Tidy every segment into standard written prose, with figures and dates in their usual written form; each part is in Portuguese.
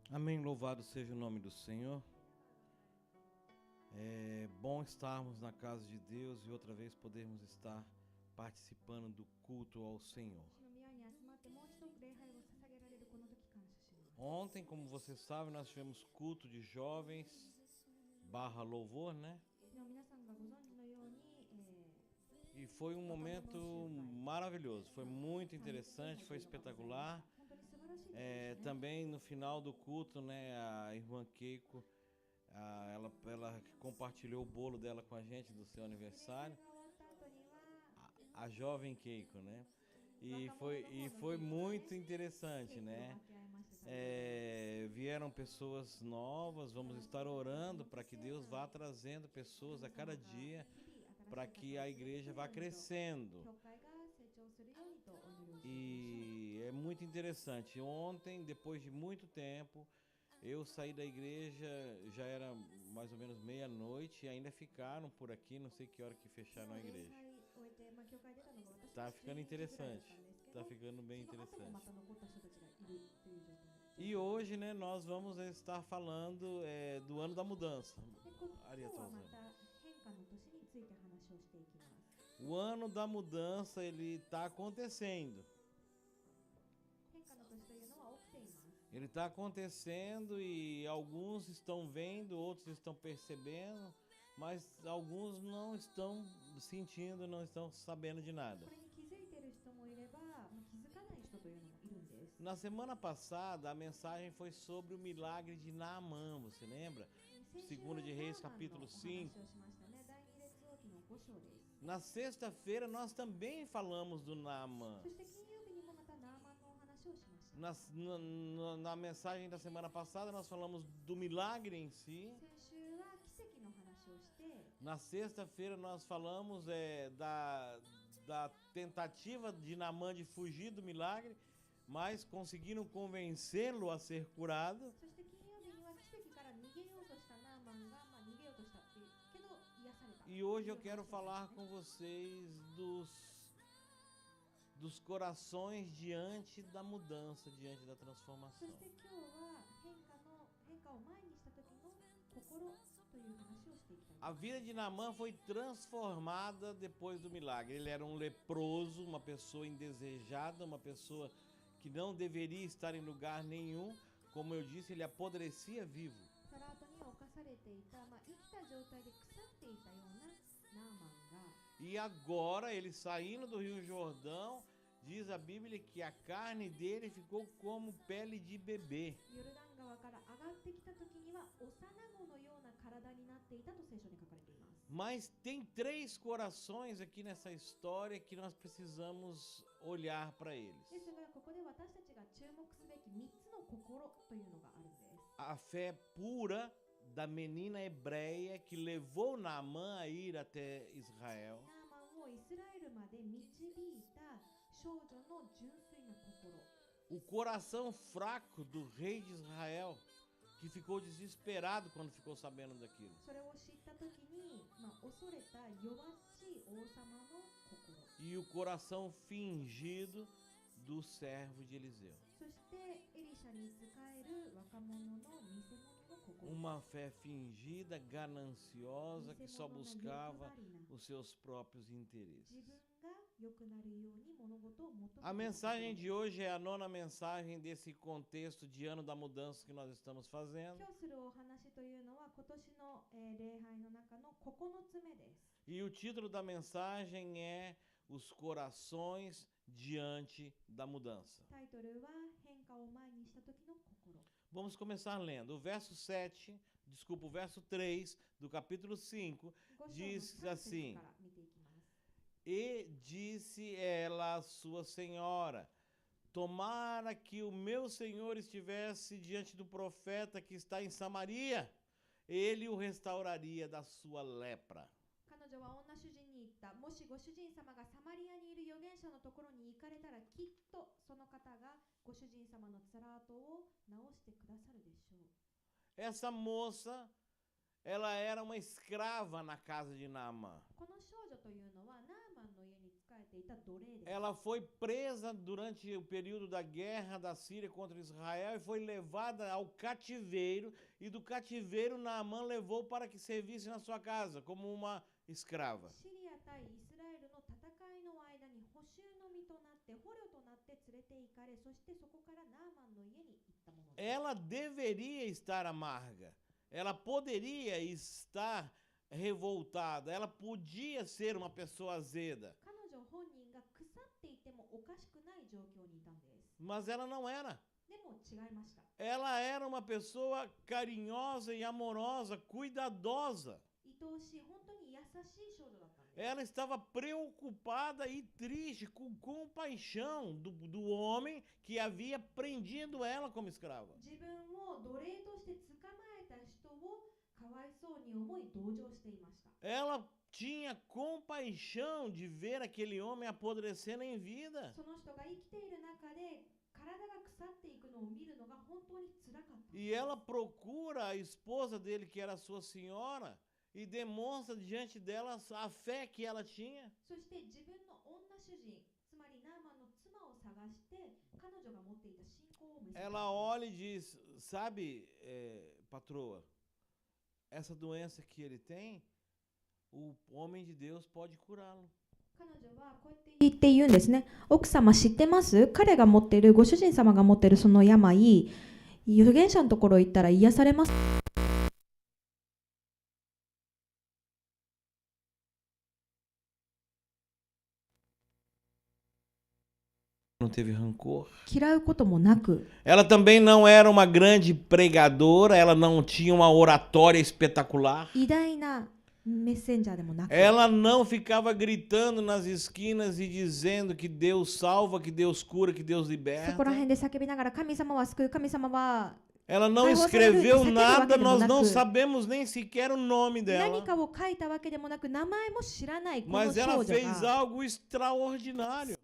Amém, louvado seja o nome do Senhor. É bom estarmos na casa de Deus e outra vez podermos estar participando do culto ao Senhor. Ontem, como você sabe, nós tivemos culto de jovens / louvor, né? E foi um momento maravilhoso, foi muito interessante, foi espetacular. Também no final do culto, né, a irmã Keiko, ela compartilhou o bolo dela com a gente do seu aniversário, a jovem Keiko, né? E foi muito interessante, né? Vieram pessoas novas, vamos estar orando para que Deus vá trazendo pessoas a cada dia, para que a igreja vá crescendo. E é muito interessante. Ontem, depois de muito tempo, eu saí da igreja, já era mais ou menos meia-noite e ainda ficaram por aqui, não sei que hora que fecharam a igreja. Tá ficando interessante, tá ficando bem interessante. E hoje, né, nós vamos estar falando do ano da mudança. O ano da mudança, ele tá acontecendo. Ele está acontecendo e alguns estão vendo, outros estão percebendo, mas alguns não estão sentindo, não estão sabendo de nada. Na semana passada, a mensagem foi sobre o milagre de Naamã, você lembra? 2 de Reis, capítulo 5. Na sexta-feira, nós também falamos do Naamã. Na mensagem da semana passada, nós falamos do milagre em si. Na sexta-feira, nós falamos da tentativa de Naamã de fugir do milagre, mas conseguiram convencê-lo a ser curado. E hoje eu quero falar com vocês dos corações diante da mudança, diante da transformação. A vida de Naamã foi transformada depois do milagre. Ele era um leproso, uma pessoa indesejada, uma pessoa que não deveria estar em lugar nenhum. Como eu disse, ele apodrecia vivo. E agora, ele saindo do Rio Jordão, diz a Bíblia que a carne dele ficou como pele de bebê. Mas tem 3 corações aqui nessa história que nós precisamos olhar para eles. A fé pura da menina hebreia que levou Naamã a ir até Israel. O coração fraco do rei de Israel, que ficou desesperado quando ficou sabendo daquilo. E o coração fingido do servo de Eliseu. Uma fé fingida, gananciosa, que só buscava os seus próprios interesses. A mensagem de hoje é a 9ª mensagem desse contexto de ano da mudança que nós estamos fazendo. E o título da mensagem é Os Corações Diante da Mudança. Vamos começar lendo. O verso 3 do capítulo 5 diz assim: E disse ela à sua senhora: Tomara que o meu senhor estivesse diante do profeta que está em Samaria, ele o restauraria da sua lepra. Essa moça, ela era uma escrava na casa de Naamã. た奴隷です。 Ela foi presa durante o período da guerra da Síria contra Israel e foi levada ao cativeiro, e do cativeiro Naamã levou para que servisse na sua casa como uma escrava. シリア対イスラエルの戦いの間に捕囚の身となって捕虜となって連れて行かれ、そしてそこからナーマンの家に行ったものです。 Ela deveria estar amarga, ela poderia estar revoltada, ela podia ser uma pessoa azeda, 彼女本人が腐っていてもおかしくない状況にいたんです。 mas ela não era. でも違いました。 Ela era uma pessoa carinhosa e amorosa, cuidadosa. 愛おしい、本当に優しい少女だったんです。 Ela estava preocupada e triste, com compaixão do homem que havia prendido ela como escrava. 自分を奴隷として捕まえた人をかわいそうに思い同情していました。 Ela tinha compaixão de ver aquele homem apodrecendo em vida. その人が生きている中で体が腐っていくのを見るのが本当につらかった。 E ela procura a esposa dele, que era sua senhora, e demonstra diante dela a fé que ela tinha. そして自分の女主人、つまりナーマンの妻を探して彼女が持っていた信仰を見せた。 Ela olha e diz, sabe, patroa, essa doença que ele tem, o homem de Deus pode curá-lo. 彼女はこうやって言うんですね。奥様知ってます？彼が持っている、ご主人様が持っているその病、預言者のところ行ったら癒されます。 Não teve rancor. 嫌うこともなく、 Ela também não era uma grande pregadora, ela não tinha uma oratória espetacular. 偉大なメッセンジャーでもなく、 Ela não ficava gritando nas esquinas e dizendo que Deus salva, que Deus cura, que Deus そ liberta. こら辺で叫びながら神様は救う、神様は Ela não Ai, você escreveu não- nada, nós não você- sabemos nem sequer o nome 何 dela. かを書いたわけでもなく、名前も知らないこの Mas 少 ela 女 fez が algo extraordinário.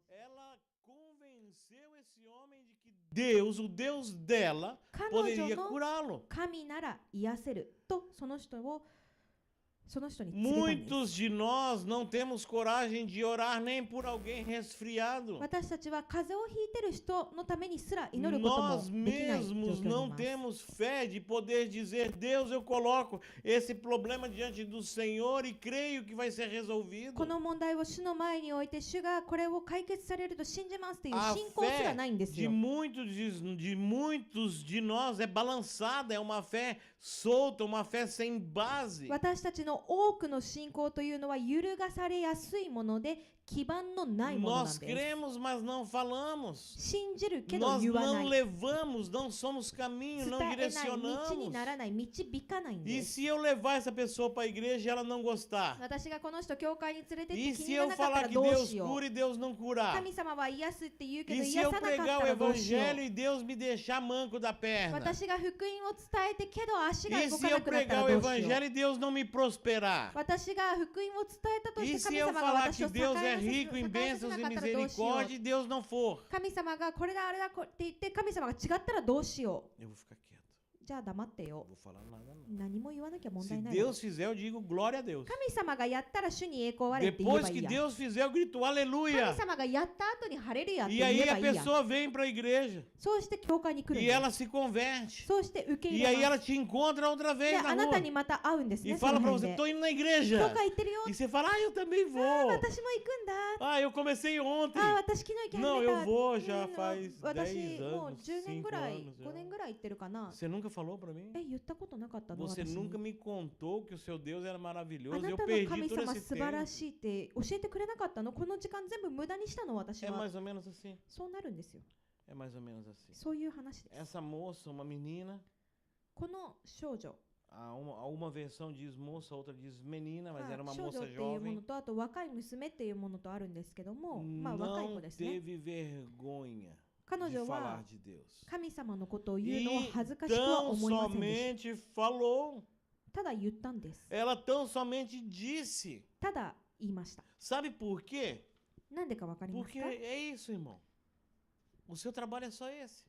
Ela convenceu esse homem de que Deus, o Deus dela, 彼女 poderia の curá-lo. 神なら癒せるとその人に告げたんです。 Muitos de nós não temos coragem de orar nem por alguém resfriado. 私たちは風邪をひいてる人のためにすら祈ることも Nós できない状 mesmos 況にい não ます。 temos fé de poder dizer, Deus, eu coloco esse problema diante do Senhor e creio que vai ser resolvido. この問題を主の前に置いて、主がこれを解決されると信じますという A 信仰すらないんです fé よ。 de muitos de nós é balançada, é uma fé solta, uma fé sem base. 私たちの多くの信仰というのは揺るがされやすいもので、基盤のないものなん Nós です。 cremos, mas não falamos. 信じるけど Nós 言わな não い。 levamos, não somos caminho, 伝 não えない道に direcionamos. ならない、導かないん E です。 se eu levar essa pessoa para a igreja e ela não gostar? 私がこの人教会に連れてっ E て気 se に入ら eu なかった falar ら que どう Deus しよ cura う。 e Deus não curar? 神様は癒すって言うけど E se 癒 eu さなかっ pregar た o らどうしよ evangelho う。 e Deus me deixar manco da perna? 私が福音を伝えてけど足が E 動 se か eu なくなった pregar ら o どうしよう。 evangelho e Deus não me prosperar? 私が福音を伝えたと E して se 神 eu 様が falar 私 que を Deus é 栄 rico em えさ bênçãos せ e なかったらどうしよう。 misericórdia e Deus não for? 神様がこれだあれだって言って神様が違ったらどうしよ Eu vou ficar quieto. う。じゃあ黙ってよ Não。vou falar nada não. 何も言わなきゃ問 Se 題ないわ。 Deus fizer, eu digo glória a Deus. 神様がやったら主に栄光あれって言え Depois ばい que いや。 Deus fizer, eu grito 神 aleluia. 様がやった後にハレルヤって E 言 aí えば a いいや。 pessoa vem para a igreja そうして教会に来るん e です。 ela se converte. そうして受け入 E れ aí ま ela す。 te encontra outra で vez na あなた rua にまた会うんです e ね。その fala para 辺 você, で tô indo na 教 igreja. 会行ってるよ。 E você fala, eu também あ vou. 私も行くんだ。 Eu comecei ontem. 私昨日行き始めた。 Não, eu vou já うん faz 私 10もう anos, 10年ぐらい、 5 anos. 5年ぐらい行ってるかな。 Você nunca falou para mim? 言ったことなかったの Você 私に nunca me contou que o seu Deus era あ maravilhoso. な Eu たの perdi 神 todo 様 esse 素晴ら tempo. しいって教えてくれなかったの？この時間全部無駄にしたの私 É は。 mais ou menos assim. そうなるんですよ。 É mais ou menos assim. そういう話です。 Essa moça, uma menina, この少女、uma versão diz moça, outra diz menina, mas era uma 少女 moça っていうもの jovem. とあと若い娘っていうものとあるんですけども、まあ若い子 Não ですね。 teve vergonha 彼 de 女は falar de Deus. 神様のことを言うのを恥ずかしくは Tão 思いませんでし somente falou. た。ただ言ったんです。 Ela tão somente disse. ただ言いました。 Sabe por quê? なんでかわかります Porque か？ é isso, irmão. O seu trabalho é só esse.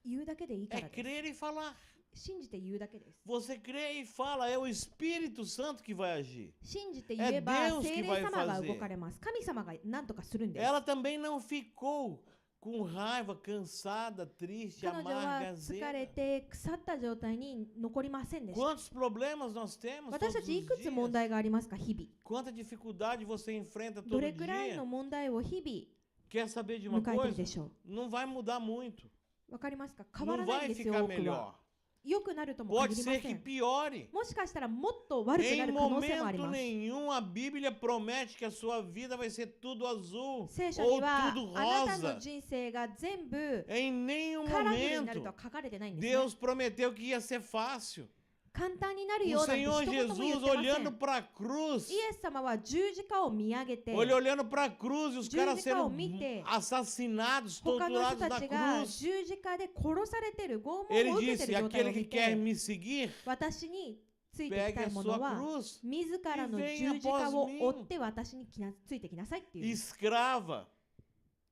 言うだけでいいか É らです。 crer e falar. 信じて言うだけです。 Você crê e fala, é o Espírito Santo que vai agir. 信じて言えば Deus 聖 que 霊 vai 様が fazer. 動かれます。神様が何とかするんです。 Ela também não ficou com raiva, cansada, triste, 彼女は amarga, 疲れ azeda. て腐った状態に残りませんでした。 Quantos problemas nós temos 私 todos た os ちいくつ問 dias? 題がありますか、日々。 Quanta dificuldade você enfrenta ど todo れくらいの dia? 問題を日 Quer saber de 々 uma 迎えている coisa? でしょ Não vai mudar muito. う。わかりますか？変わ Não らないん vai ですよ、 ficar 多くは。 melhor. 良くなるとも Pode 限りま ser せ que ん。 piore. もしかしたらもっと悪くな Em る可能性もあり momento ます。 nenhum a Bíblia promete que a sua vida vai ser tudo azul 聖書 ou には tudo あなたの rosa. 人生が全部 Em nenhum カラフルになると momento は書かれてないんですね。 Deus prometeu que ia ser fácil. 簡単になる O ような Senhor 一言も言っ Jesus てませ olhando ん。 para a cruz, イエス様は十字架を見上げて、 olhando para a cruz e os caras 十字架を sendo 見て、 assassinados, 他の人 torturados た na ちが cruz. 十字架で殺されている、拷問 Ele を受けてい disse: る状態を aquele que 見 quer て、 me seguir, 私についてき pegue たい a もの sua は、 cruz. 自らの e 十 venha 字架 após を mim. 追って私についてきなさいっていう。 Escrava,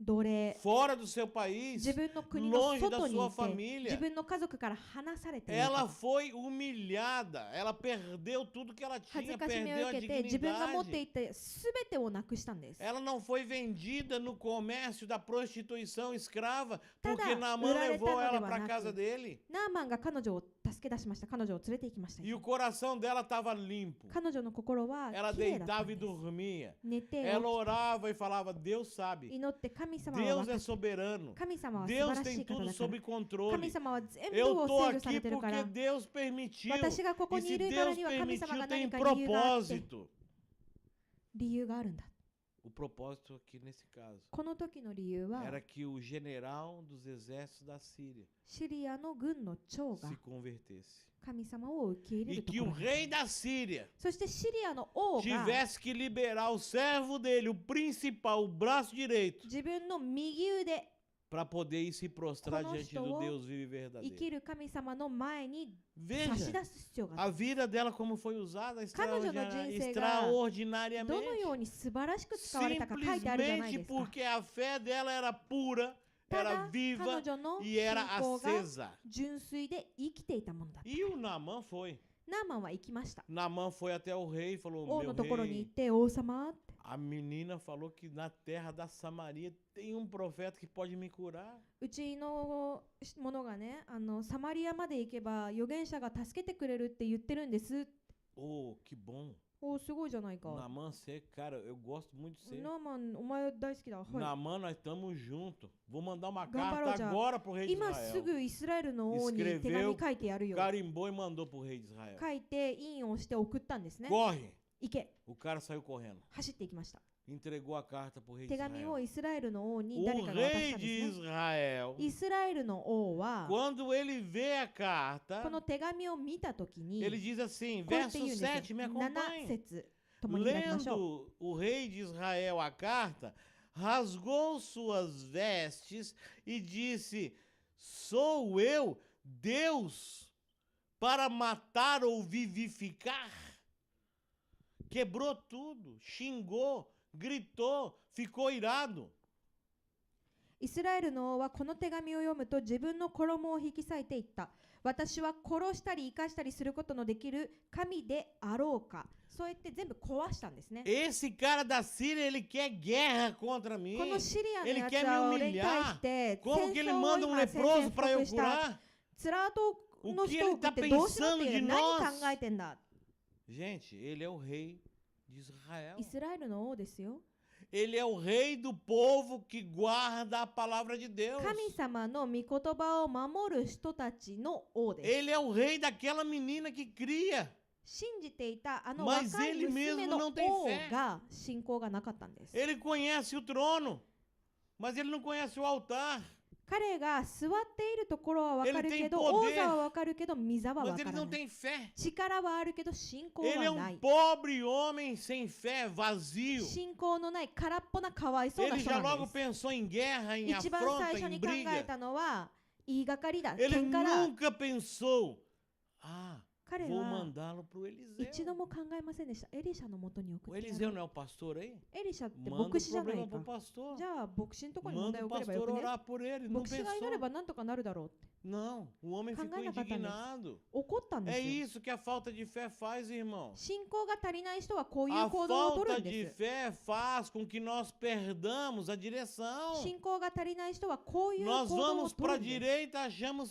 奴隷、 fora do seu país, 自分の国の longe da 外に sua いて、 família. 自分の家族から離されている。 Ela foi humilhada, ela perdeu tudo que ela 恥ず tinha, かしみを perdeu a 受けて自分が持って dignidade. いて全てをなくしたんです。 Ela não foi vendida no comércio da prostituição escrava, Tada, porque Naamã urareta levou no ela de para a banaku. casa dele. ナーマンが彼女を助け出しました。彼女を連れて行きました。 E o coração dela estava limpo. 彼女の心は Ela 綺麗だった deitava ん e です。 dormia. 寝て Ela orava e falava: Deus sabe. 祈って神様は Deus 分か é って、 soberano. 神様は素晴 Deus らし tem い方 tudo だから sob 神 controle. 様は全部 Eu を tô 制御さ aqui れてるか porque ら、 Deus permitiu. 私がここ E に se いるから Deus には神様 permitiu, が tem 何か理由があって propósito. 理由があるんだ。 O propósito aqui nesse caso この時の理由は era que o general dos exércitos da Síria シリアの軍の長が se convertesse. 神様を受け入れ E ると que こ o ろだ。 rei da Síria そしてシリアの王が tivesse que liberar o servo dele, o principal, o braço direito, 自分の右腕 para poder ir se prostrar diante do Conosco, Deus vivo e 生き verdadeiro. る神様の前に差し Veja 出す必要があ a る。 vida dela como foi usada 彼女の人生がどのよ extraordinariamente. うに素晴らしく使われたか書いてあるじゃない Simplesmente ですか。 porque a fé dela era pura, た era だ viva 彼女の e 信 era 仰が acesa. 純粋で生きていたものだった。 E o Naamã foi. ナーマンは行きました。 Naamã foi até o rei e falou: 王 Meu のところに行っ rei, て、王様って、 a menina falou que na terra da Samaria tem um profeta que pode me curar. うちの者がね、サマリアまで行けば預言者が助けてくれるって言ってるんです。 Oh, que bom. おー、すごいじゃないか。 Naamã, você, cara, eu gosto muito de você. ナーマン、お前大好きだ。はい。 Naamã, nós estamos juntos. Vou mandar uma Gambarou carta já. agora pro rei de 今す Israel. ぐイスラエルの王に手紙書いてやるよ。 Carimbou e mandou pro rei de Israel. 書いて印をして送ったんですね。 Corre! 行け。 O cara saiu correndo. 走っていきました。 Entregou a carta pro rei de 手紙を Israel. イスラエルの王に O 誰かが渡し rei たん de ですね。 Israel, イスラエルの王は quando ele vê a こ carta, の手紙を見たときに ele diz assim, こうやって verso 言うんですよ。 7, me 7 acompanhe. 節共に開きましょう。 Lendo o rei de Israel a carta, rasgou suas vestes e disse: Sou eu, Deus, para matar ou vivificar? Quebrou tudo, xingou, gritou, ficou irado. イスラエルの王はこの手紙を読むと自分の衣を引き裂いていった。私は殺したり生かしたりすることのできる神であろうか。そうやって全部壊したんですね。 Esse cara da Síria, ele quer guerra contra mim. このシリアの Ele やつ quer は me 俺に対し humilhar. て Como que 戦 ele 争を manda um 今宣 leproso 戦布 para eu 告した curar? ツラートの人を送ってどうしろっていう何考えてんだ。 Gente, ele é o rei de Israel. イスラエルの王ですよ。 Ele é o rei do povo que guarda a palavra de Deus. 神様の御言葉を守る人たちの王です。 Ele é o rei daquela menina que cria. 信じていたあの Mas 若い ele 娘 mesmo の não tem 王 fé. が信仰がなかったんです。 Ele conhece o trono, mas ele não conhece o altar. 彼が座っているところは分かるけど、 Ele tem 王 poder, 座は分かるけど、御座は Mas 分 ele から não ない。 tem fé. 力はあるけど信仰 Ele é はな um い。 pobre homem sem fé, vazio. 信仰のない空っぽなかわいそうな Ele 人 já な logo んです。 pensou em guerra, em 一番最 afronta, 初 em に考え briga. たのは言いがかりだ、 Ele 喧嘩だ。 nunca pensou, ah, 彼 vou は mandá-lo para o Eliseu. 一度も考えませんでした。エリシャのもとに送 O ってや Eliseu る。 não é o pastor aí? エリシャって Manda 牧 o 師じゃない problema para o か。 pastor. じゃあ牧師のところに問 Manda 題 o を送ればよ pastor くね。 orar por ele. Não 牧師が祈れ pensou. ばなんとかなるだろうって。Não, o homem ficou Kangai nakata desu. indignado. 怒ったんで É すよ。 isso que a falta de fé faz, irmão. 信仰が足りない人はこういう A 行動を取る falta ん de です fé faz com que nós perdamos a direção. 信仰が足りない人はこういう Nós 行動を vamos 取 para る a んです direita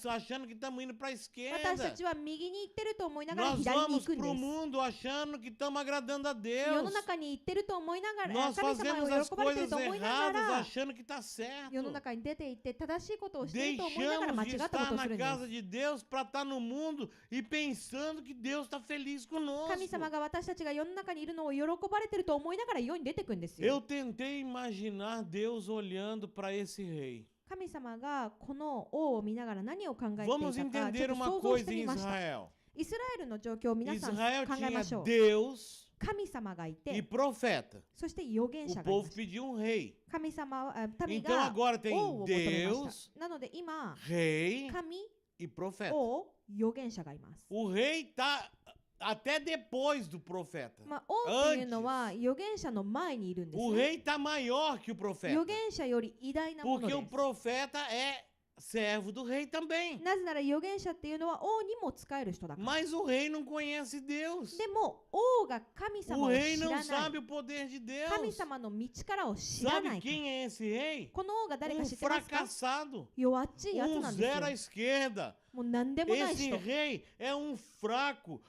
achando que estamos indo para a 私た esquerda. ちは右に行ってると思いながら Nós 左に行 vamos くん para o です mundo achando que estamos agradando a 世の Deus. 中に行ってると思いながら Nós 神様 fazemos as を喜ばれてる coisas と思いなが erradas ら achando que está certo. 世の中に出て行って正しいことをしていると思いながら間 Deixamos 違 de ったこ estar とをす na るんで casa す de Deus para estar no mundo e pensando que Deus está feliz conosco. 神様が私たちが世の中にいるのを喜ばれてると思いながら世に出てくんです Eu よ tentei imaginar Deus olhando para esse rei. 神様がこの王を見ながら何を考えてい Vamos たかちょ entender っと uma 想像し coisa て em みました Israel. イスラエルの状況を皆さん考 Israel えま tinha しょう Deus 神様がい e て profeta. そして預言 O 者がいま povo す pediu um rei. 神様は民 Então が agora tem 王を求めま Deus, したなので今 rei 神 e profeta. 王預言者がいます O rei está até depois do profeta. まあ、王っていうのは預言者の前にいるんです、 O ね。 rei está maior que o 預 profeta. 言者より偉大なもの Porque で o す。 profeta é servo do rei também. なぜなら預言者っていうのは王にも仕える人だから。 Mas o rei não conhece Deus. でも王が神様 O を rei 知 não らない sabe o poder de 神 Deus. 様の道からを知らな Sabe いから quem é esse rei? この王が誰か Um 知ってますか fracassado. 弱っちいやつなんです Zero à よ esquerda. もう何でもない Esse 人 rei é um fraco,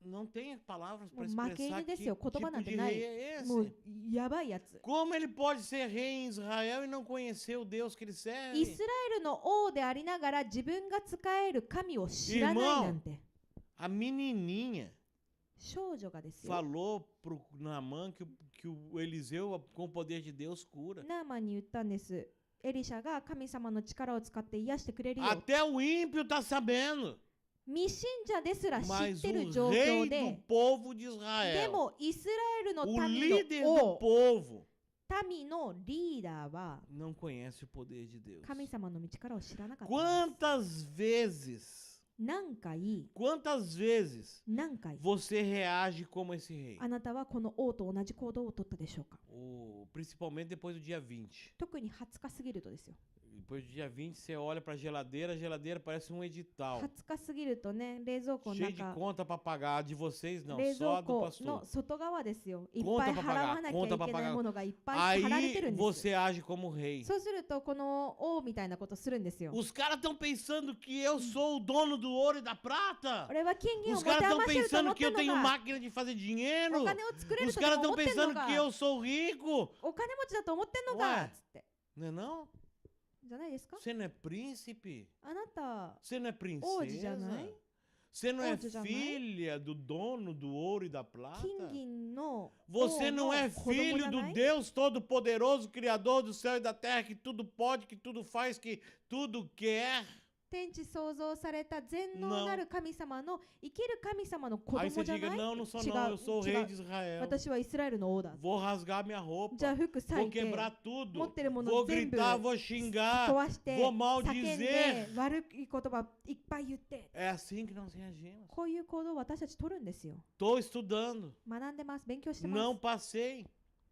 Não tem palavras para expressar que tipo de rei é もう esse. やばいやつ Como ele pode ser rei em Israel e não conhecer o Deus que ele イ serve? スラエルの王でありながら自分が仕える神を知らないなんて A menininha 少女がですよ falou pro Naamã que o Eliseu, com o poder de Deus, cura. ナーマンに言ったんですエリシャが神様の力を使って癒してくれるよ Até o ímpio está sabendo. 未信者ですら知 Mas ってる o 状況 rei do で povo de で Israel, もイスラエルの o 民 líder の do 王 povo, 民のリーダーは não conhece o poder de Deus. 神様の道からを知らなかったんです Quantas vezes, 何回 quantas vezes 何回 você reage como esse rei? あなたはこの王と同じ行動を取ったでしょうか Principalmente depois do dia 20. 特に20日過ぎるとですよ Depois do dia 20, você olha para a geladeira parece um edital. 20日過ぎるとね冷蔵庫の Cheio de 中 conta para pagar. De vocês, não, 冷 só 蔵 do 庫 pastor. の外側ですよいっ Conta ぱい pra 払わなきゃい pagar, け conta ない pra ものがいっぱい貼られて Aí るんですよ você age como rei. そうするとこの王みたいなことするんですよ Os caras estão pensando que eu sou o dono do ouro e da prata. 俺は権限を Os 持て caras estão 余してると思 pensando っ que て eu ん tenho のが máquina de fazer dinheiro. お金を作れる Os と caras 思 estão ってんの pensando が que eu sou rico. お金持ちだと思ってんの Ué かつって Não é não? じゃないですか Você não é príncipe? あなた Você não é Hoje já princesa? não é? Você não é Hoje já não é? filha do dono do ouro e da plata? 金銀の Você 王の não é 子供じ filho ゃ do ない Deus Todo-Poderoso, Criador do céu e da terra, que tudo pode, que tudo faz, que tudo quer? 天地創造された全能なる神様の生きる神様の子 Aí 供 você じゃ diga, ない não, não sou 違う não, eu sou o 違 rei う de Israel. 私はイスラエルの王だ Vou rasgar minha じゃあ roupa, 服裂 vou いて quebrar 持 tudo, ってるも vou の全部 gritar, vou xingar, 壊して vou 叫んで maldizer. 悪い言葉いっぱい言って É assim que nós reagimos. こういう行動を私たち取るんですよ Estou estudando, 学んでます勉強してま não す passei,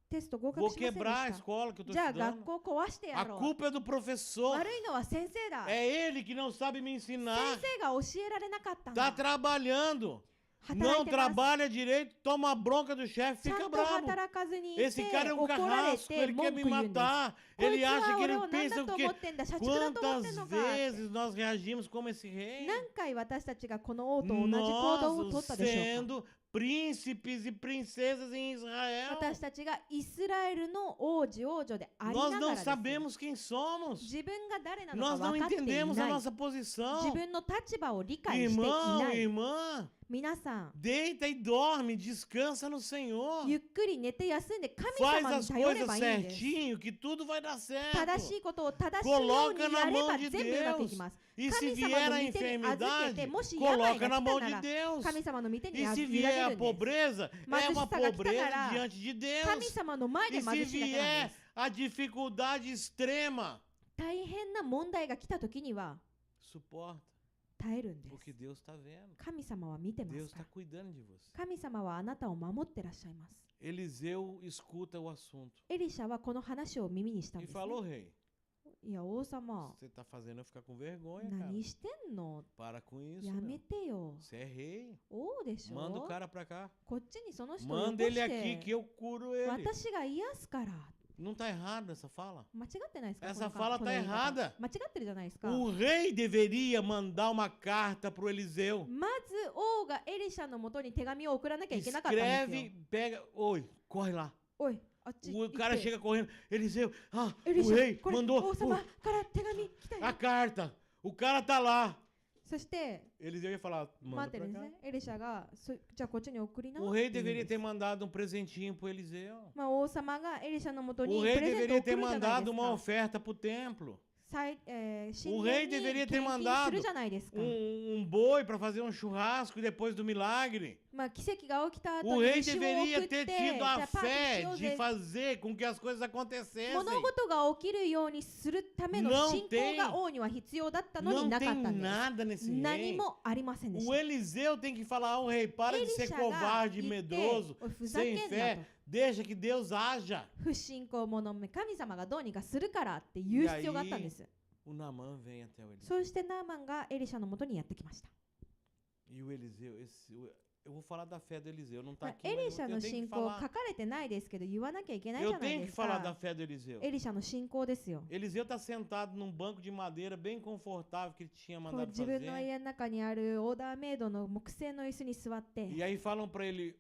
テスト合格 vou しませんで quebrar a した escola que eu estou じゃあ学 estudando. 校壊してや A ろう culpa é do professor. 悪いのは先生だ É ele que não sabe me 先 ensinar. 生が教えられなかったん Tá だ trabalhando. 働 Não いてます trabalha direito, toma a bronca do chefe, ちゃ fica んと bravo. 働かずにいて Esse cara é um 怒られ carrasco, て ele 文 quer 句 me 言うんです matar. こい Ele つ acha は que 俺 ele を何だ pensa と o 思っ quê? てんだ社畜だと思ってん Quantas のか vezes nós reagimos como esse rei? 何回私たちがこの王と同じ行動を取 Nós ったでしょうか sendo príncipes e princesas em Israel. 私たちがイスラエルの王子王女であり Nós なが não らですよ sabemos quem somos. 自分が誰なの Nós か não 分かってい entendemos な a い nossa 自 posição. 分の立場を理解してい Irmão, ない irmã, 皆さん deita e dorme, descansa no Senhor. ゆっくり寝て休んで神 Faz 様に as 頼れ coisas ばいいんです certinho, que tudo vai dar 正し certo. いことを正しいように Coloca や na れば mão de 全部うまくいき Deus. ます E se 神様 vier の a 御手に預け enfermidade, てもし病 coloca が na 来た mão な de ら Deus. 神様の御手に E 預 se けら vier れ a るんです pobreza, é uma 貧しさが来たから pobreza diante de 神 Deus. 様の前で E 貧 se しいだけなん vier です a dificuldade extrema, 大変な問題が来た時には suporta, 耐えるんです porque Deus está vendo. 神様は見てま Deus すか está ら cuidando de você. 神様はあなたを守ってらっしゃいます Eliseu escuta o assunto エリシャはこの話を耳にしたん e です、ね、 falou, rei, いや王様 Você tá fazendo eu ficar com vergonha, cara. 何してんの Para com isso, やめ meu. てよ Você é rei. 王でし Manda o ょ cara pra cá. こっちにその人をよこ Manda ele し aqui て que eu curo ele. 私が癒すから Não tá errado essa fala. 間違ってないですか Essa この fala この tá 言い方 errada. 間違ってるじゃないですか O rei deveria mandar uma carta pro Eliseu. まず王がエリシャのもとに手紙を送らなきゃいけなかったんですよ Escreve, pega. Oi, corre lá. おいあっち行 O って cara chega correndo. Eliseu, エリ o シャ rei これ mandou 王様から手紙来たよ a carta. O cara tá lá. そして Eliseu ia falar, 待 manda ってるん pra です cá. ねエリシャがじゃあこっちに送りな O rei って言うん deveria です ter mandado um presentinho pro Eliseu. まあ王様がエリシャのもと O に rei プレゼントを deveria 送 ter るじゃない mandado です uma か oferta pro templo. 神 O rei 殿に deveria 献 ter 金す mandado るじゃないですか um boi para fazer um churrasco depois do milagre. まあ奇跡が起きた後 O に rei 牛を送 deveria って ter じ tido ゃ a あパーティーし fé よう de ぜ fazer com que as coisas acontecessem. 物事が起きるようにするための Não 信仰が王には必要だったのに Não なか tem ったんです nada nesse 何 rei. もありませんでし O た Eliseu tem que falar ao rei, para エ de リシ ser ャが covarde, 言って medroso, おいふざ sem けんな fé. と Deixa que Deus haja. 不信仰者め神様がどうにかするからって言う必要があったんです O Naamã vem até o Eliseu. そしてナーマンがエリシャのもとにやってきました E o Eliseu, eu vou falar da fé do Eliseu, não tá まあ aqui, エ mas リシャ eu の tenho que 信仰 falar. 書かれてないですけど言わなきゃいけないじ Eu ゃない tenho で que す falar か da fé do Eliseu. エリシャの信仰ですよ Eliseu está sentado num banco de madeira bem confortável que ele tinha こう mandado 自分の fazer. 家の中にあるオーダーメイドの木製の椅子に座って E aí falam para ele,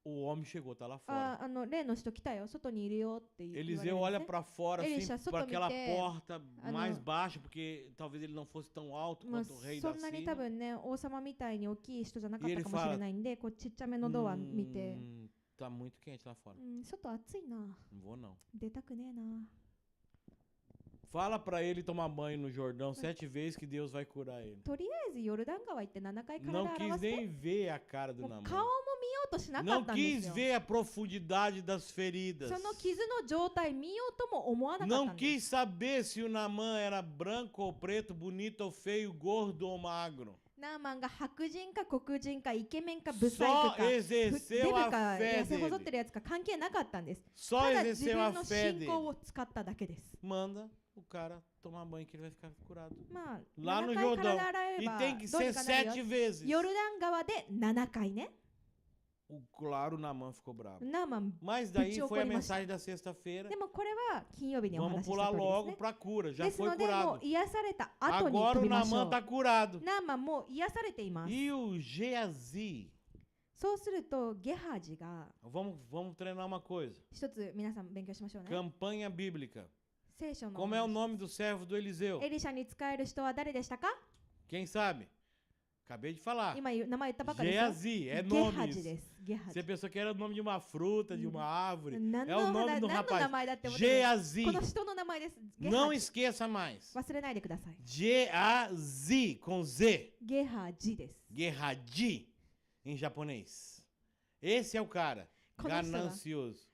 o homem chegou, tá lá あ fora. 例の人来たよ外にいるよって言われるんです Eliseu ね olha para fora, Elisha, assim, para solta-me aquela te- porta Ah, mais não. baixa, porque talvez ele não fosse tão alto まあ quanto o rei そ da んなに多 Síria. 分ね王様みたいに大きい人じゃなかっ E た ele かもしれ fala, ないんでこうちっちゃめのドア見て、 Tá muito quente lá fora. 外暑いな Não vou não. 出たくねえな Fala para ele tomar banho no Jordão 7 vezes que Deus vai curar ele. とりあえずヨルダン川行って7回体 Não 洗 quis わせて nem ver a cara do もう Naamã. 顔も見ようとしなか Não ったんです quis よ ver a profundidade das feridas. その傷の状態見ようとも思わなかった Não んです quis saber se o Naamã era branco ou preto, bonito ou feio, gordo ou magro. ナーマンが白人か黒人かイケメンかブサイ Só クかデ exerceu ブ a か fé 痩せ細って dele. るやつか関係なかったんです Só ただ自 exerceu 分 a の fé 信 dele. 仰を使っただけです Manda o cara tomar banho que ele vai ficar curado. まあ Lá no 7回 Jordão. 体洗え E ば tem que どうに ser かなるよ 7 vezes. ヨルダン川で7回ね Claro, o Naamã ficou bravo. ナーマン Mas daí Pediu foi a por mensagem da sexta-feira. でもこれは金曜日にお Vamos 話しした pular 通り logo ですね para a cura. Já です foi のでもう curado. 癒された後に Agora 飛 o びましょ Naamã う está curado. ナーマンも癒されています E o Geazi. そうするとゲハジが Vamos treinar uma coisa. 一つ皆さん勉強しましょうね Campanha bíblica. 聖書の Como é o nome do servo do Eliseu? エリシャに使える人は誰でしたか Quem sabe? Acabei de falar. 今名前言ったばかりですよ Geazi. É ゲハ nome ジ isso. ですゲハ Você ジ pensou que era o nome de uma fruta, de uma árvore. 何 É o の nome do 何の rapaz. 名前だって思ってる Geazi. この人の名前ですゲ Não ハジ esqueça mais. 忘れないでください Geazi com Z. ゲハジです Gehaji em japonês. Esse é o cara. Começou. Ganancioso.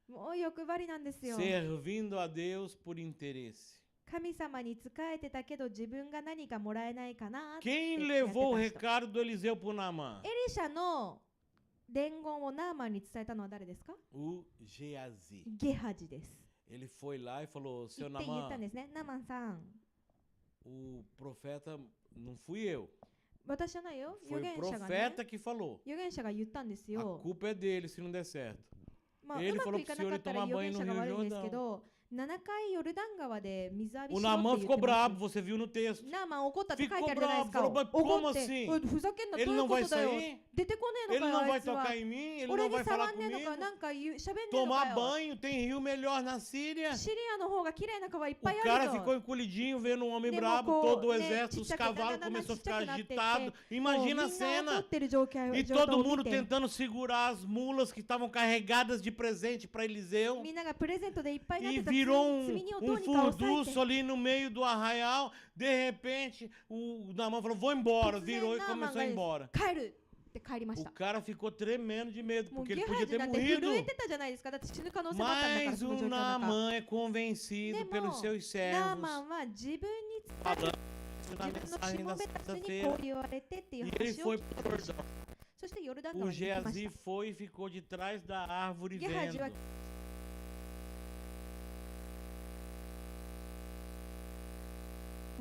もう欲張りなんですよ Servindo a Deus por interesse. 神様に仕えてたけど自分が何かもらえないかなって Quem やって levou o た人 recado do Eliseu pro Naamã? エリシャの伝言をナーマンに伝えたのは誰ですか O Geazi. ゲハジです Ele foi lá e falou: 言 Seu って言ったん Naamã, ですねナーマンさん o profeta não fui eu. 私じゃないよ Foi 預 o 言者がね profeta que falou. 預言者が言ったんです A よ culpa é dele se não der certo. まあ、う Ele ま falou くいかなかったら pro senhor ir tomar 預言者が banho 悪 no いん Rio ですけど7回ヨルダン川で水浴び O しろって Naamã 言って ficou ま bravo, す você viu no texto. ナーマン怒ったって書い Ficou てあるじゃないですか bravo, falou, mas como 怒って assim? おいふざけんなどう Ele いう não こ vai とだよ sair? 出てこねえ Ele のか não よあ vai いつは tocar em mim? Ele 俺 não に vai 触 falar んねえのか comigo? なんか言う喋んねえのか Tomar よ banho, tem rio melhor na Síria. シリアの方が綺麗な川いっ O ぱいあ cara る ficou よ encolhidinho vendo um homem Demo brabo, com, todo o né, exército, os tchaca, cavalos tchaca, começou a ficar tchaca, agitado. もう Imagina みんな a 怒 cena. ってる状況 E 状況 todo を見 mundo て tentando segurar as mulas que estavam carregadas de presente para Eliseu. みんながプレゼントでいっぱいになっ E てた virou 積 um, み荷をどう um にか抑えて furdunço ali no meio do arraial. De repente, o Naamã falou: Vou embora. Virou e começou a ir embora. 帰るって帰りまし O た cara ficou tremendo de medo, もう porque ゲ ele ハ podia ジ ter なんて morrido. 震えてたじゃないですかだって死ぬ可能性もあったんだから Mas その o 状況の中 Naamã é convencido でも pelos seus ナー servos. マンは自分に伝え Falando 自 na 分のし mensagem も da べたちにこ sexta-feira. う言われてっていう E ele 話を foi 聞い pro てました Jordão. そしてヨルダン O 川に行きまし Geazi た foi e ficou de trás da árvore ゲハジは vendo.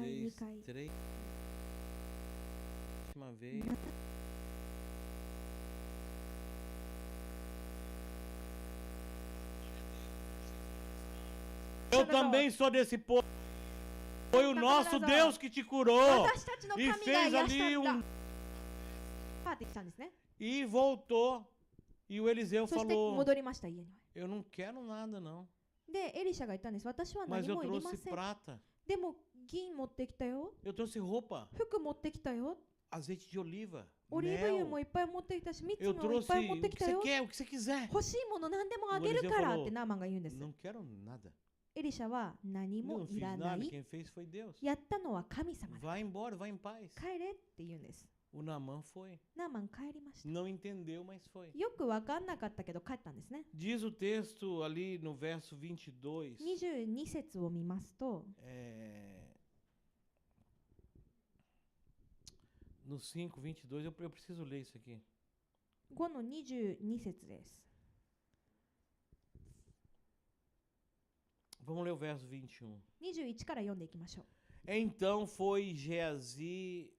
vez, 2回 3. Última vez. Eu também sou desse povo. Foi o nosso Deus que te curou. 私たちの神 E が fez 癒した ali んだ um. パーティーしたんですね。 E voltou. E o Eliseu そして falou: 戻りました、家に。 Eu não quero nada, não. で、エリシャが言ったんです。私は Mas 何 eu もいりま trouxe せん。 prata. でも、銀持ってきたよ。 Eu trouxe roupa. 服持ってきたよ。 Azeite de oliva. オリーブ油も Mel. いっぱい持ってきたし、蜜 Eu もいっ trouxe ぱい持って o き que た você よ。 quer, o que você quiser. 欲しいもの何でもあげる O か Eliseu らっ falou, てナーマンが言うんです。 Não quero nada. エリシャは何 Eu も não い fiz らな nada. い。 Quem fez foi Deus. やったのは神様だ。 Vai embora, vai em paz. 帰れって言うんです。 O Naamã foi. ナーマン帰りました。 Não entendeu, mas foi. よくわかんなかったけど帰ったんですね。 Diz o texto ali no verso 22. 22節を見ますと、 No 5, 22, eu preciso ler isso aqui. 5の22節です。 Vamos ler o verso 21. 21から読んでいきましょう。 Então foi Geazi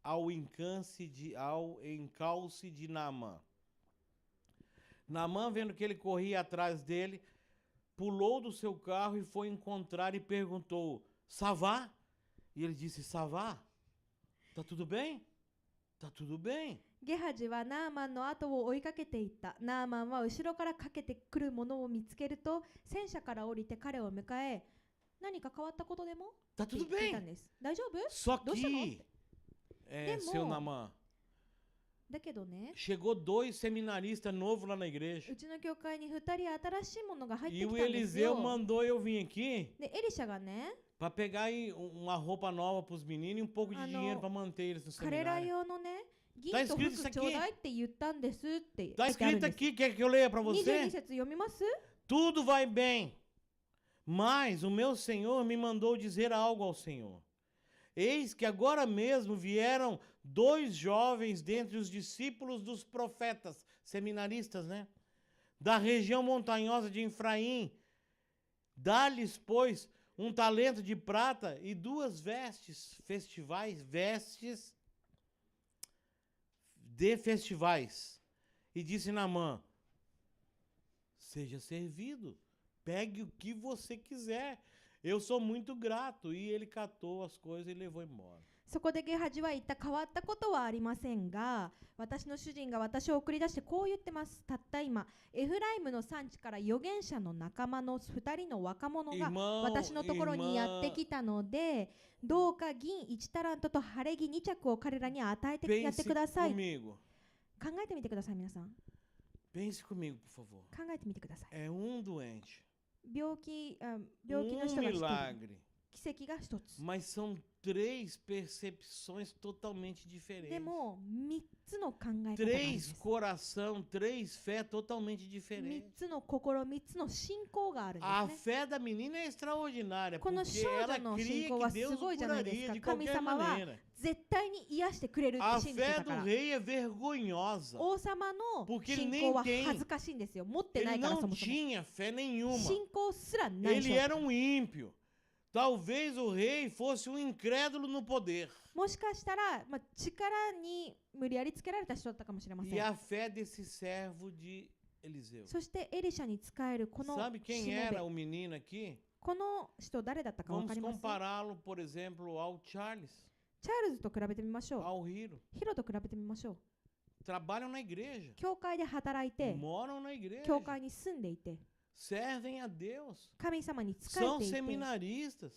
ao encalce de Naamã. Naamã, vendo que ele corria atrás dele, pulou do seu carro e foi encontrar e perguntou: Savá? E ele disse: Savá? Tá tudo bem? Tá tudo bem. ゲハジはナーマンの後を追いかけていった。ナーマンは後ろからかけてくるものを見つけると、戦車から降りて彼を迎え、何か変わったことでも Tá って tudo 聞いた bem. んです。大丈夫 Só Doxa não. que, Demo. seu Naamã, だけどね、 chegou 2 seminaristas novos lá na igreja. うちの教会に2人新しいものが入って E き o たんです Eliseu よ。 mandou eu vir aqui で、エリシャがね、 para pegar aí uma roupa nova para os meninos e um pouco de dinheiro para manter eles no 彼ら seminário. 用のね、銀 Tá と escrito 服 isso ちょう aqui. だいって言ったんですって書 Tá いてあるん escrito です。 aqui, quer que eu leia para 22 você? 節読みます Tudo vai bem. Mas o meu Senhor me mandou dizer algo ao Senhor. Eis que agora mesmo vieram 2 jovens dentre os discípulos dos profetas, seminaristas, né? Da região montanhosa de Efraim. Dá-lhes, pois, um talento de prata e 2 vestes de festivais. E disse Naamã: seja servido, pegue o que você quiser. Eu sou muito grato. E ele catou as coisas e levou embora. そこでゲハジは言った。変わったことはありませんが、私の主人が私を送り出してこう言ってます。たった今、エフライムの産地から預言者の仲間の2人の若者が Irmão, 私のところにやってきたので、どうか銀1タラントと晴れ着2着を彼らに与えてやって pense ください。考 comigo. えてみてください、皆さん。 Pense comigo, por favor. 考えてみてください。 É um doente, 病気の人 um が1人、 milagre. 奇跡が1つ。 Mas são 3 percepções totalmente で diferentes. も3つの考え方があるんで 3 す。 coração, 3 fé totalmente 3 diferentes. つの心、3つの信仰があるん A ですね。 fé da menina é extraordinária, この porque 少 ela 女の信 cria 仰は que す Deus ご o いじゃないです curaria か。 de 神 qualquer 様は maneira. 絶対に癒してくれるっ A て信じて fé たか do ら。 rei é vergonhosa. 王様の Porque 信 ele 仰は nem tem. 恥ずかしいんですよ。持ってな Ele いからそ não もそも。 tinha fé nenhuma. 信仰すらない Ele 人。 era um ímpio. Talvez o rei fosse um incrédulo no poder. もしかしたら、力に無理やりつけられた人だったかもしれませ E ん。 a fé desse servo de Eliseu. そしてエリシャに仕えるこの Sabe し quem も era べ。 o menino aqui? この人誰だったかわ Vamos かります？ compará-lo, por exemplo, ao Charles, チャールズと比べてみましょう。 ao Hiro. ヒロと比べてみましょう。 Trabalham na igreja, 教会で働いて、 moram na igreja, 教会に住んでいて、 servem a Deus, 神様に仕 são えていて、 seminaristas,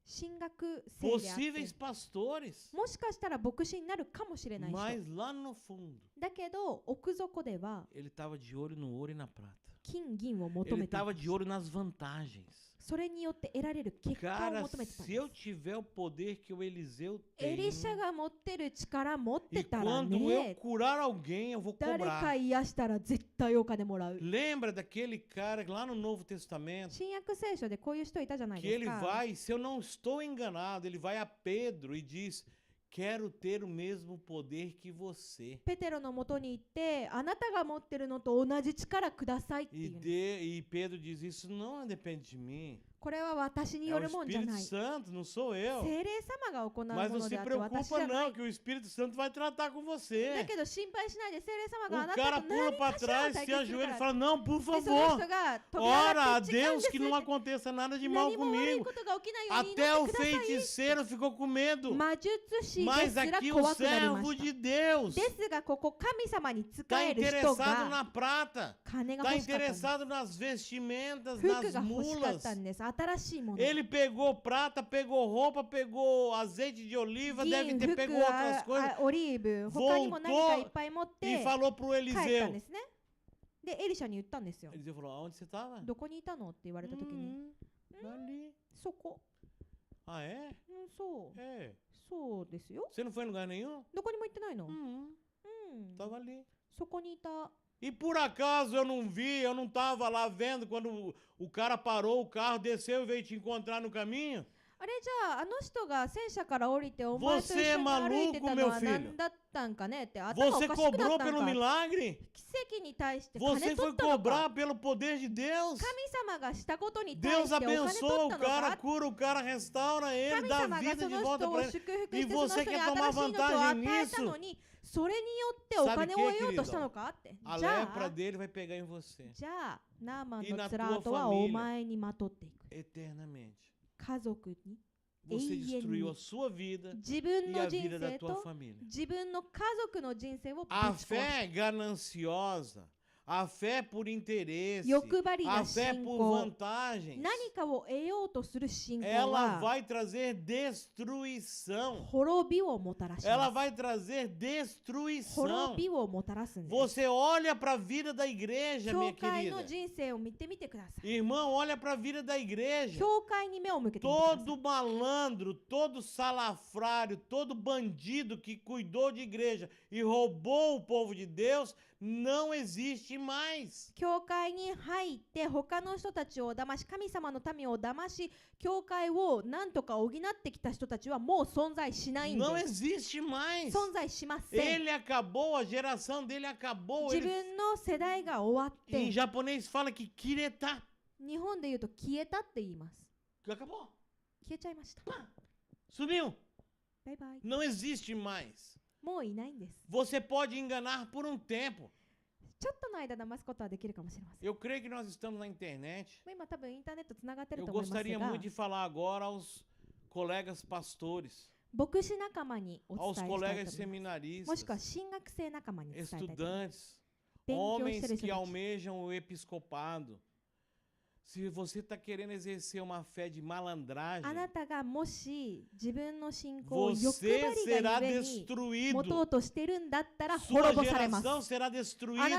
神学生であって、 possíveis pastores. もしかしたら牧師になるかもしれない人。 Mas lá no fundo, だけど奥底では ele estava de olho no ouro e na prata. 金銀を求 Ele めていま estava す。 de olho nas vantagens. それによって得られる結果を Cara, 求めてたん se で eu す。 tiver o poder que o Eliseu エ tem, リシャが持ってる力持っ e てたら quando eu ね、 curar alguém, eu vou 誰か cobrar. 癒したら絶対お金もらう。 Lembra daquele cara lá no Novo Testamento? 新約聖書でこういう人いたじゃない Que です ele か。 vai, se eu não estou enganado, ele vai a Pedro e diz: Quero ter o mesmo poder que você. ペテロのもとに行って、あなたが持ってるのと同じ力くださいって E, 言うんです。 e Pedro diz: Isso não depende de mim. これは私に É よ o るもんじゃ Espírito ない。 Santo, não sou eu. 聖霊様が行うも Mas não の se であって私じ preocupa ゃない。 não, que o Espírito Santo vai tratar com だ você. けど心配しないで聖霊様があ O な cara たと pula 何 para かしらを trás, 体 se 験するか ajoelha e ら。 fala, não, por でその favor. 人が飛び上 Ora が a って違うんで Deus す que não aconteça nada de 何 mal も悪い comigo. ことが起きないように祈 Até っ o てください。 feiticeiro ficou com medo. 魔術師で Mas すら aqui o 怖くなりま servo した。 de Deus ですがここ神様に仕 está える人 interessado が na prata, 金が está 欲しかったんです。 interessado nas vestimentas, 服 nas が欲しかっ mulas. たんです。新しいもの。 Ele pegou prata, pegou roupa, pegou azeite de oliva, deve 銀、 ter 服、 pegou outras coisas オリーブ、他にも何かいっぱい持っ e て falou pro 帰ったん Eliseu. ですね。で、エリシャに言ったんですよ。 Eliseu falou, aonde você estava? どこにいたのって言われた時に、 Ali. そこ。 Ah, é? そう。 É. そうですよ。 Você não foi em lugar nenhum? どこにも行ってないの、 Tava ali. そこにいた。 E por acaso eu não vi, eu não estava lá vendo quando o cara parou o carro, desceu e veio te encontrar no caminho? あれじゃあ、あの人が戦車から降りてお前と一 Você é 緒に歩いてたの maluco, は meu filho. 何だったんかねって頭お Você かしくなっ cobrou たん pelo か。 milagre? 奇跡に対して金 Você 取 foi ったのか。 cobrar pelo poder de Deus? 神様がしたことに対 Deus してお金取 abençoa った o の cara, か。 cura o cara, restaura ele, 神 dá 様が vida そ de の volta 人を para ele. 祝福 E してその人 você に quer 新 tomar しい命を vantagem 与えたの nisso? にそれによってお金を得ようとしたのかって。 A じゃ lepra あ、 dele vai pegar em você じゃあナーマン E の na つら tua 跡は família お前にまとっていく。 eternamente. 家族に Você Ei, destruiu Eni. a sua vida 自分 e の a 人 vida da 生 tua と família. 自分の家族の人生をぶち A 壊す。 fé gananciosa, a fé por interesse, 欲張りな a fé 信 por 仰、 vantagens, 何かを得ようとする信仰 ela は vai trazer destruição. 滅びをもたらし Ela ます。 vai trazer destruição. 滅びをもたらすんです。 Você olha para a vida da igreja, 教 minha 会の querida. 人生を見てみてください。 Irmão, olha para a vida da igreja. 教会に目を向けてみてください。 Todo malandro, todo salafrário, todo bandido que cuidou de igreja e roubou o povo de Deus, não existe mais. 教会に入って他の人たちを騙し、神様の民を騙し、教会を何とか補ってきた人たちはもう存在しないんで Não す。 existe mais. 存在しません。 Ele acabou, a geração dele acabou. 自 Ele, 分の世代が終わっ em て、 japonês fala que kireta. 日本で言うと消えたって言います。 Acabou. 消えちゃいました。 Sumiu. バイバイ。 Não existe mais. もういないんです。 Você pode enganar por um tempo. ちょっとの間騙すことはできるかもしれません。 Eu creio que nós estamos na internet. 今多分インターネットつながってる Eu と思います gostaria が muito de falar agora aos colegas pastores, 牧師仲間にお伝え aos したいと colegas 思います。 seminaristas, もしくは進学生仲間に伝えたいと思います。 estudantes, 勉強して homens る人 que たち。 almejam o episcopado. Se você está querendo exercer uma fé de malandragem, あなたがもし自分の信仰を欲 você 張り será がゆえに destruído. 持とうとしてるんだったら Sua 滅ぼされます。 geração será あな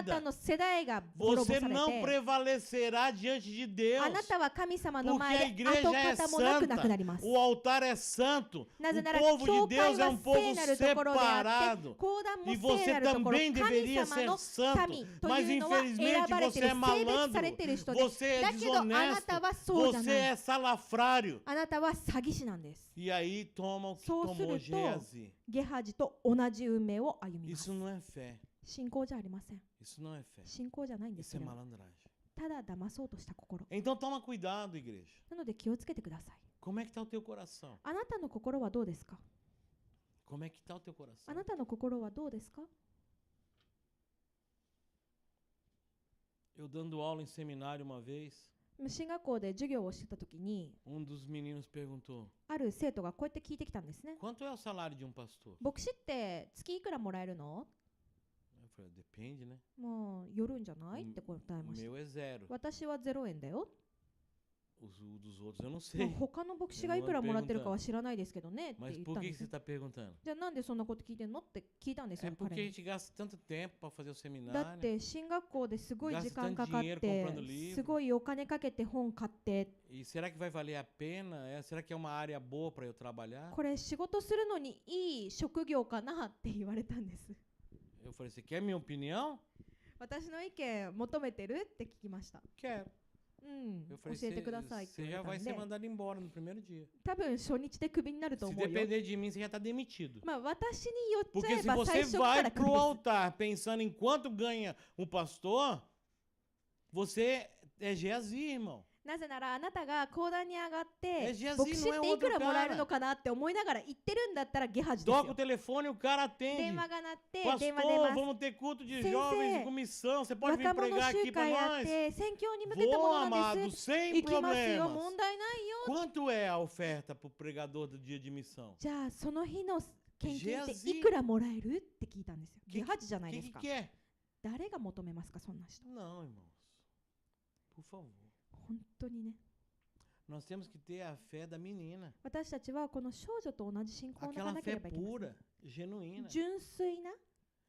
た destruída. の世代が滅ぼ Você され não て、 prevalecerá diante de Deus. あなたは神様の Porque a 前で igreja 跡 é 形もなくなくなり santa, ます。 o altar é santo, なぜなら o povo 教 de 会 Deus é は um povo 聖なるところであって、 separado. 講談も E 聖 você なるところ、 também 神 deveria 様 ser の santo. 民と Mas いうのは選 infelizmente ばれ você てる、 é 性別され malandro, てる人で、 você é だけどあな desonesto, たはそうじゃ você ない é。salafrário. あなたは詐欺師なんです。 E aí toma o que そうす tomou ると Geazi. ゲハジと同じ運命を歩みます。 Isso não é fé. 信仰じゃありません。 Isso não é fé. 信仰じゃないんです Isso é それは。 malandragem. ただ騙そうとした心。 Então toma cuidado, igreja. なので気をつけてください。 Como é que está o teu coração? あなたの心はどうですか？ Como é que está o teu coração? あなたの心はどうですか？ Eu dando aula em seminário uma vez, 進学校で授業をしてた時に、 dos meninos perguntou: ある生徒がこうやって聞いてきたんですね。 quanto é o salário de pastor? 牧師って月いくらもらえるの？ Eu falei: depende, né? もうよるんじゃないって答え O ました。 meu é zero. 私は0円だよ。O dos outros eu não まあ sei. 他の牧師がいくらもらってるかは知らないですけどねって Mas 言っ por たん que です você よ。 está perguntando? じゃあなんでそんなこと聞いてんのって聞いたんです É よ、 porque 彼 a に。 gente gasta tanto tempo para fazer o だ seminário. って進学校ですごい時間 Gasta か tanto かっ dinheiro て comprando livro. すごいお金かけて本買って E será que vai valer a pena? Será que é uma área boa para eu trabalhar? これ仕事するのにいい職業かなって言われたんです。 Eu falei: você quer minha opinião? 私の意見求めてるって聞きました。 Quero. うん、 Eu 教 falei: えてくださいって você 言 já わ vai れ ser たんで、 mandado embora no primeiro dia. 多分初日でクビになると Se 思うよ。 depender de mim, você já está demitido. まあ私によっち Porque ゃえ se ば最 você 初か vai らク pro ビです。 altar pensando em quanto ganha um pastor, você é Geazi, irmão. なぜならあなたが講談に上がっえてジャズィ牧師っていくらもらえるのかなって思いながら言ってるんだったらゲハジです Toca o よ。 telefone, o cara atende. 電話が鳴って電話出 Pastor, ます。 vamos ter culto de Sensei, jovens com missão. Você pode vir 若者 pregar 集 aqui para 会やっ nós? て宣教に向けたも Vou, のなんで amado, す。 sem 行きますよ、 problemas. 問題ないよ。 Quanto é a oferta para o pregador do dia de missão? じゃあその日の献金ってジャズィいくらもらえるって聞いたんですよ。 Que- ゲハジじゃ O ないで que, す que か。 quer? 誰が求めますか、そんな人。 Não, irmãos. Por favor. 本当にね。 Nós temos que ter a fé da menina. 私たちはこの少女と同じ信仰を持た Aquela なけ fé ればいけません。 pura, genuína. 純粋な。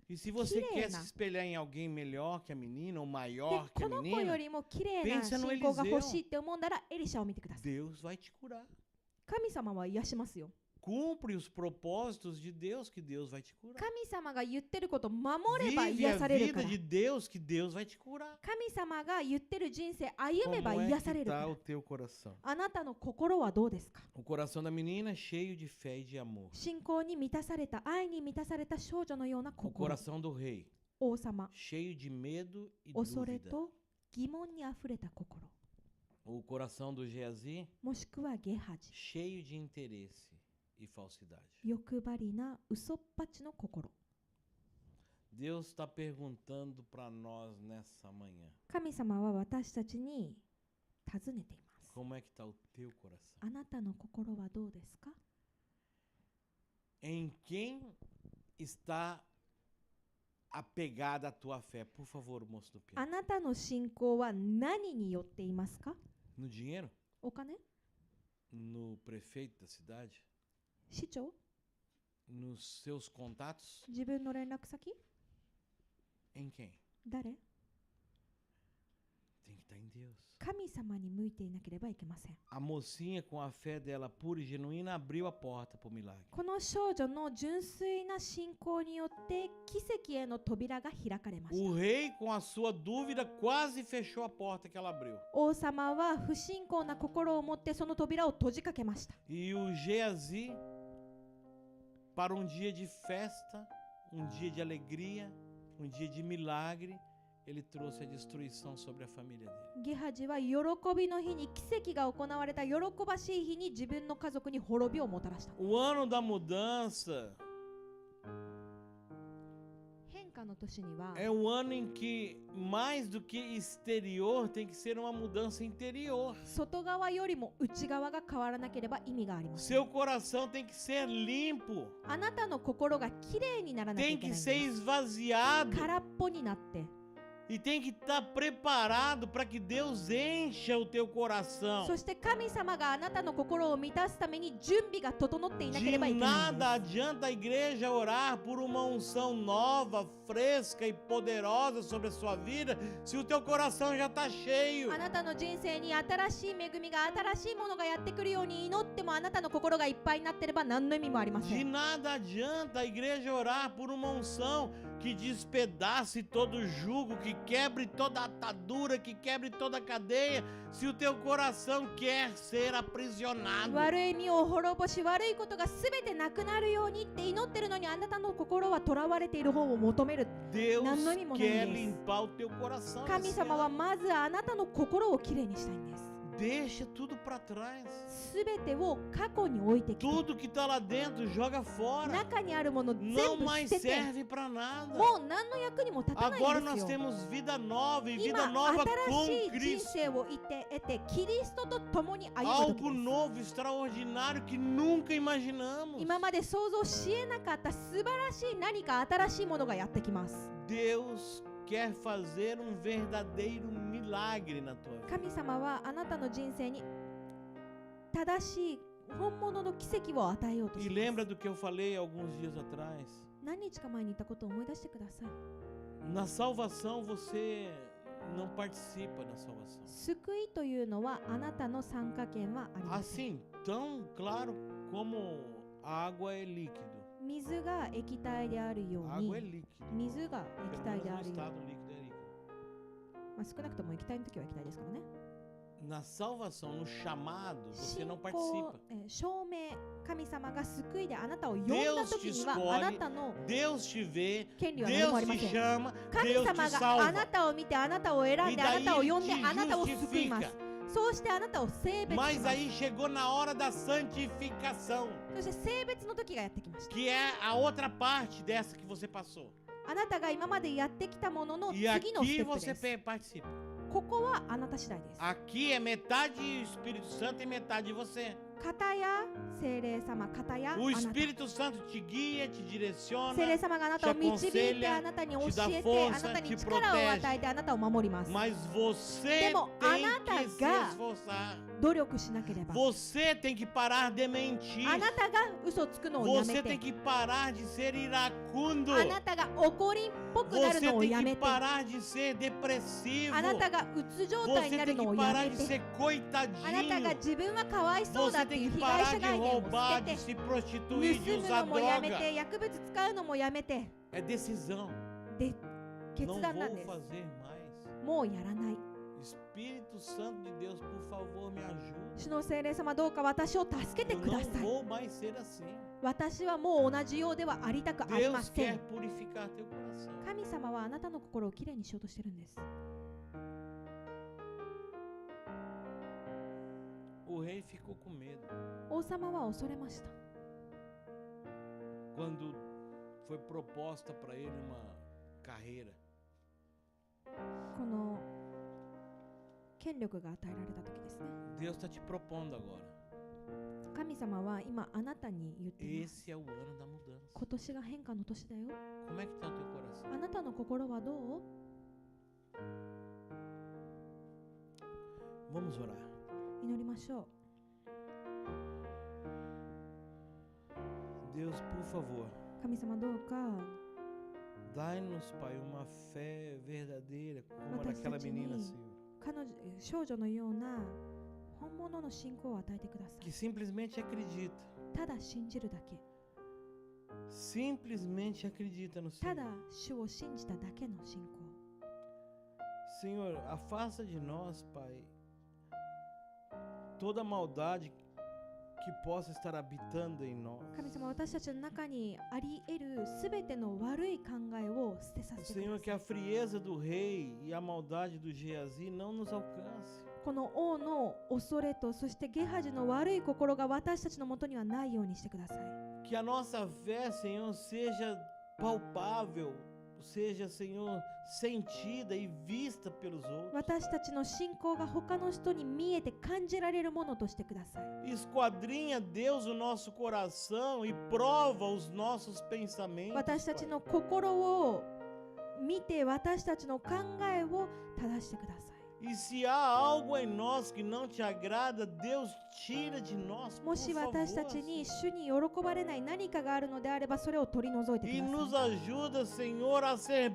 E se você quer se Quirena. espelhar em alguém melhor que a menina ou で maior que a この子よ menina, りも綺麗な pensa no 信仰が Eliseu. 欲しいって思うんならエリシャを見てください。 Deus vai te curar. 神様は癒しますよ。 Cumpre os propósitos de Deus, que Deus vai te curar. 神様が言ってることを守れば Vive 癒 a されるか vida ら。 de Deus, que Deus vai te curar. 神様が言ってる人生歩めば Como é 癒さ que れるか está ら o。teu coração? あなたの心はどうですか。 O coração da menina é cheio de fé e de amor. 信仰に満たされた、愛に満たされた少女のような O 心。 coração do rei, 王様、 cheio de medo e 恐れ dúvida. と疑問にあふれた心。 O coração do Geazi, もしくはゲハジ、 cheio de interesse e falsidade. 欲張りな嘘っぱちの心。 Deus está perguntando para nós nessa manhã: 神様は私たちに尋ねています。 como é que está o teu coração? あなたの心はどうですか。 Em quem está apegada a tua fé? Por favor, moço do あ piano. なたの信仰は何によっていますか。 No dinheiro? お金、 No prefeito da cidade? 市長、 Nos seus contatos? 自分の連絡先、 Em quem? 誰。 Tem que estar em Deus. 神様に向いていなければいけません。 A mocinha, com a fé dela pura e genuína, abriu a porta para o milagre. この少女の純粋な信仰によって奇跡への扉が開かれまし O た。 rei, com a sua dúvida, quase fechou a porta que ela abriu. 王様は不信仰な心を持ってその扉を閉じかけました。 E o Geazi, para um dia de festa, um dia de alegria, um dia de milagre, ele trouxe a destruição sobre a família dele. ゲハジは喜びの日に奇跡が行われた喜ばしい日に自分の家族に滅びをもたらした。 O ano da mudança 変化の年には é um ano em que, mais do que exterior, tem que ser uma mudança interior. 外側よりも内側が変わらなければ意味がありません。 Seu coração tem que ser limpo, あなたの心がきれいにならなきゃ tem いけな que いん ser です。 esvaziado 空っぽになって e tem que estar preparado para que Deus encha o teu coração. そして神様があなたの心を満たすために準備が整っていなけ De ればいけないん nada です。 adianta a igreja orar por uma unção nova, fresca e poderosa sobre a sua vida se o teu coração já está cheio. あなたの人生に新しい恵みが新しいものがやってくるように祈ってもあなたの心がいっぱいになっていれば何の意味もありませ De ん。 nada adianta a igreja orar por uma unção que despedace todo jugo, que quebre toda atadura, que quebre toda cadeia, se o teu coração quer ser aprisionado. 悪い身を滅ぼし悪いことがすべてなくなるようにって祈ってるのにあなたの心は囚われている方を求める。 Deus Não, não, quer não. limpar o teu coração. 神 esse 様 ano. はまずあなたの心をきれいにしたいんです。 Deixa tudo para trás. すべてを過去に置いてきて Tudo que está lá dentro, joga fora. 中にあるもの全 Não 部 mais 捨てて serve para nada. もう何の役にも立たない Agora ん nós ですよ。 temos vida nova e vida 今 nova 新し com い人 Cristo. 生を得てキリストと共に歩む Algo 時です。 novo, extraordinário que nunca imaginamos. 今まで想像しえなかった素晴らしい何か新しいものがやってきます。 Deus quer fazer um verdadeiro milagre na tua vida. 神様はあなたの人生に正しい本物の奇跡を与えようと E しま lembra す。 do que eu falei alguns dias atrás? 何日か前に言ったことを思い出してください。 Na salvação você não participa da salvação. 救いというのはあなたの参加権はありません。 Assim, tão claro como a água é líquido. 水が液体であるよ A う água é に líquido. 水が Pelo 液体 menos で no あるように、 estado líquido é líquido. まあ、少なくとも液体の時は液体ですからね。 Na salvação, no chamado, você 信 não 仰 participa. 証明、神様が救いであなたを呼んだ Deus 時 te には escolhe, あなたの Deus te vê, 権利は何もあ Deus りま te せん。 chama, 神 Deus 様 te があな salva. たを見てあなたを選ん E であな daí たを呼 ele んで te あなたを救います。 justifica. そうしてあなたを性別し Mas ます。 aí chegou na hora da santificação, そして性別の時がやってきました。 que é a outra parte dessa que você passou. あなたが今までやってきたものの E 次のス aqui テップ você です。 participa. ここはあなた次第です。 Aqui é metade Espírito Santo e metade você. 片や聖霊様、片やあ O なた。 Espírito Santo te guia, te 聖 direciona, 霊様があなたを導いて、あなたに教えて、あなたに力を与えて、あなたを守ります。 mas você Demo, tem anata que se ga esforçar. 努力しなければ。 Você tem que parar de mentir. あなたが嘘をつくのをや Você め tem て。 que parar de ser iracundo. あなたが怒りんぽくなる Você のを tem や que めて。 parar de ser depressivo. あなたがうつ状態 Você になる tem の que をや parar め de て。 ser あなたが coitadinho. 自分はかわいそうだ Você ってい tem う que 被害 parar 者 de 概念を捨 roubar, て de て。 se prostituir, de 盗む usar のもやめ droga. て、薬物使うのもやめて。 É decisão. で、決 Não 断なん vou です。 fazer mais. もうやらない。 Espírito Santo de Deus, por favor, me ajude. 主の聖霊様、どうか私を助けて Eu くだ não さい。 vou mais ser assim. 私はもう同じようではありたくありま Deus せ quer ん。 purificar teu coração. 神様はあなたの心をきれいにしようとしてるんです。 O rei ficou com medo 王様は恐れました。 quando foi proposta para ele uma carreira. この権力が与えられた時ですね。 Deus está te propondo agora. 神様は今あなたに言っています。 Esse é o ano da mudança. 今年が変化の年だよ。 Como é que está o teu coração? あなたの心はどう？ Vamos orar. 祈りましょう。 Deus, por favor, 神様どうか dai-nos, Pai, uma fé verdadeira como a Mas daquela essa menina Tini- Silvia, 少女のような本物の信仰を与えてくださ que い。 simplesmente acredita. ただ信じるだけ。 Simplesmente acredita no た Senhor. だ主を信じただけの信仰。 Senhor, afasta de nós, Pai, toda maldade que possa estar habitando em nós. 神様、私たちの中にあり得るすべての悪い考えを捨てさせてく Senhor, だ que さ a い。 frieza do rei e a maldade do Geazi não nos alcance. この王の恐れと、そしてゲハジの悪い心が私たちのもとにはないようにしてください。 Que a nossa fé, Senhor, seja palpável, seja, Senhor, sentida e vista pelos outros. 私たちの信仰が他の人に見えて感じられるものとしてください。 Esquadrinha, Deus, o nosso coração e prova os nossos pensamentos. 私たち Pai. の心を見て、私たちの考えを正してください。 E se há algo em nós que não te agrada, Deus tira de nós, も por し favor. 私たちに主に喜ばれない何かがあるのであれば、それを取り除いてく E だ nos さい。 ajuda, Senhor, a ser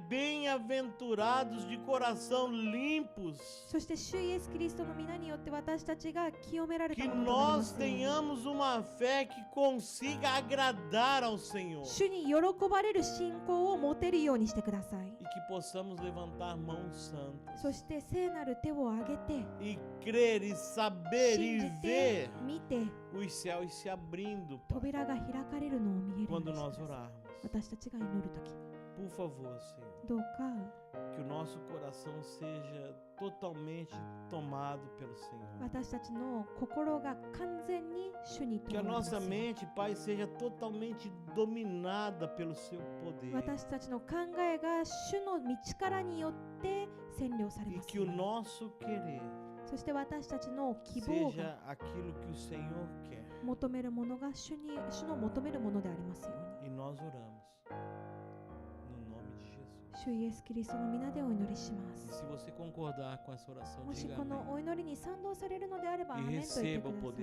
bem-aventurados de coração limpos. そして主イエス・キリストの皆によって私たちが清められた Que ものとなりま nós すように。 tenhamos uma fé que consiga agradar ao Senhor. 主に喜ばれる信仰を持てるようにしてください。 E que possamos levantar mãos santas. そして聖なる手を挙げて、 E crer e saber 信 e じ ver て、見て、 os céus se abrindo, Pai, 扉が開かれるのを見えるよう quando に nós してください。 orarmos. 私たちが祈るとき、 Por favor, Senhor, どうか que o nosso coração seja totalmente tomado pelo Senhor. 私たちの心が完全に主に Que 問 a われます nossa ように。 mente, Pai, seja totalmente dominada pelo Seu poder. 私たちの考えが主の道からによって占領され E ます que よ o うに。 nosso querer そして私たちの希望が seja aquilo que o Senhor quer. 求めるものが主の求めるものでありますように。 E nós oramos no nome de Jesus. 主イエス・キリストの皆でお祈りしま E す。 se você concordar com essa oração, もし diga この amém. お祈りに賛同されるのであれば、アー E メンと言って receba く o ださい。